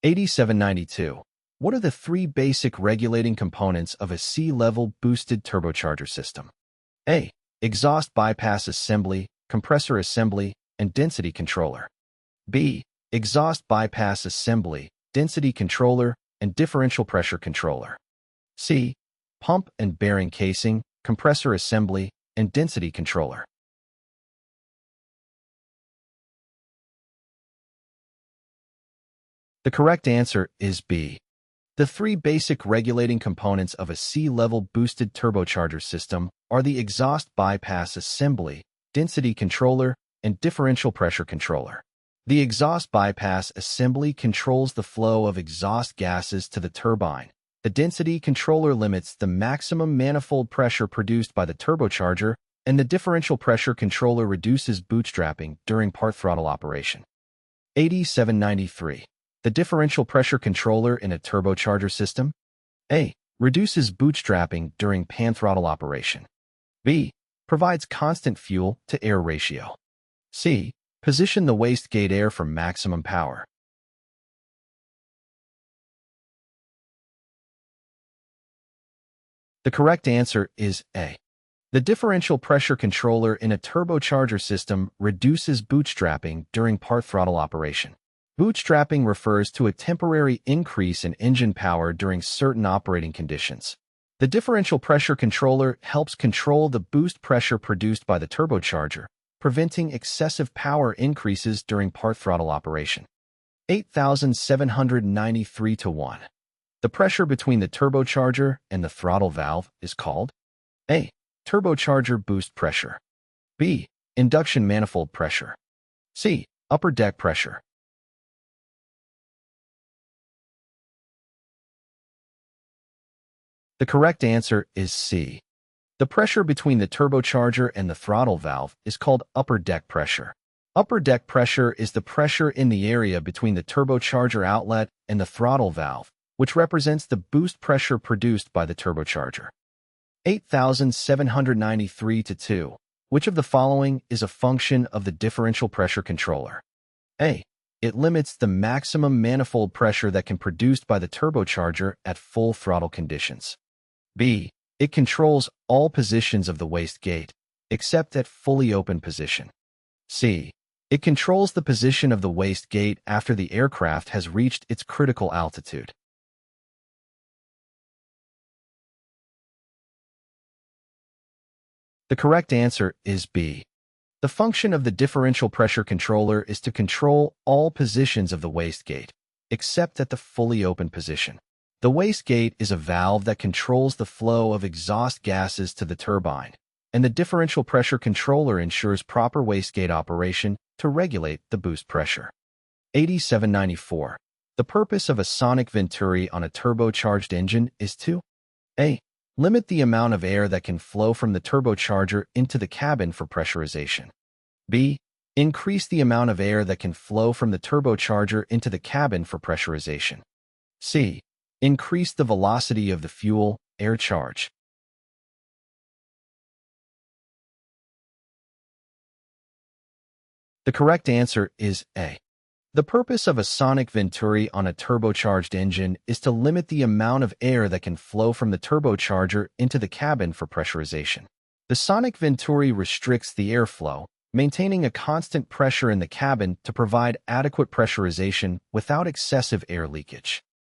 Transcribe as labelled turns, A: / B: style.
A: 8792. What are the three basic regulating components of a sea-level boosted turbocharger system? A. Exhaust bypass assembly, compressor assembly, and density controller. B. Exhaust bypass assembly, density controller, and differential pressure controller. C. Pump and bearing casing, compressor assembly, and density controller. The correct answer is B. The three basic regulating components of a sea-level boosted turbocharger system are the exhaust bypass assembly, density controller, and differential pressure controller. The exhaust bypass assembly controls the flow of exhaust gases to the turbine. The density controller limits the maximum manifold pressure produced by the turbocharger, and the differential pressure controller reduces bootstrapping during part-throttle operation. 8793. The differential pressure controller in a turbocharger system? A. Reduces bootstrapping during pan-throttle operation. B. Provides constant fuel-to-air ratio. C. Position the wastegate air for maximum power. The correct answer is A. The differential pressure controller in a turbocharger system reduces bootstrapping during part-throttle operation. Bootstrapping refers to a temporary increase in engine power during certain operating conditions. The differential pressure controller helps control the boost pressure produced by the turbocharger, preventing excessive power increases during part-throttle operation. 8793-1. The pressure between the turbocharger and the throttle valve is called A. Turbocharger boost pressure. B. Induction manifold pressure. C. Upper deck pressure. The correct answer is C. The pressure between the turbocharger and the throttle valve is called upper deck pressure. Upper deck pressure is the pressure in the area between the turbocharger outlet and the throttle valve, which represents the boost pressure produced by the turbocharger. 8793-2. Which of the following is a function of the differential pressure controller? A. It limits the maximum manifold pressure that can be produced by the turbocharger at full throttle conditions. B. It controls all positions of the wastegate, except at fully open position. C. It controls the position of the wastegate after the aircraft has reached its critical altitude. The correct answer is B. The function of the differential pressure controller is to control all positions of the wastegate, except at the fully open position. The wastegate is a valve that controls the flow of exhaust gases to the turbine, and the differential pressure controller ensures proper wastegate operation to regulate the boost pressure. 8794. The purpose of a sonic Venturi on a turbocharged engine is to A. Limit the amount of air that can flow from the turbocharger into the cabin for pressurization. B. Increase the amount of air that can flow from the turbocharger into the cabin for pressurization. C. Increase the velocity of the fuel-air charge. The correct answer is A. The purpose of a sonic Venturi on a turbocharged engine is to limit the amount of air that can flow from the turbocharger into the cabin for pressurization. The sonic Venturi restricts the airflow, maintaining a constant pressure in the cabin to provide adequate pressurization without excessive air leakage.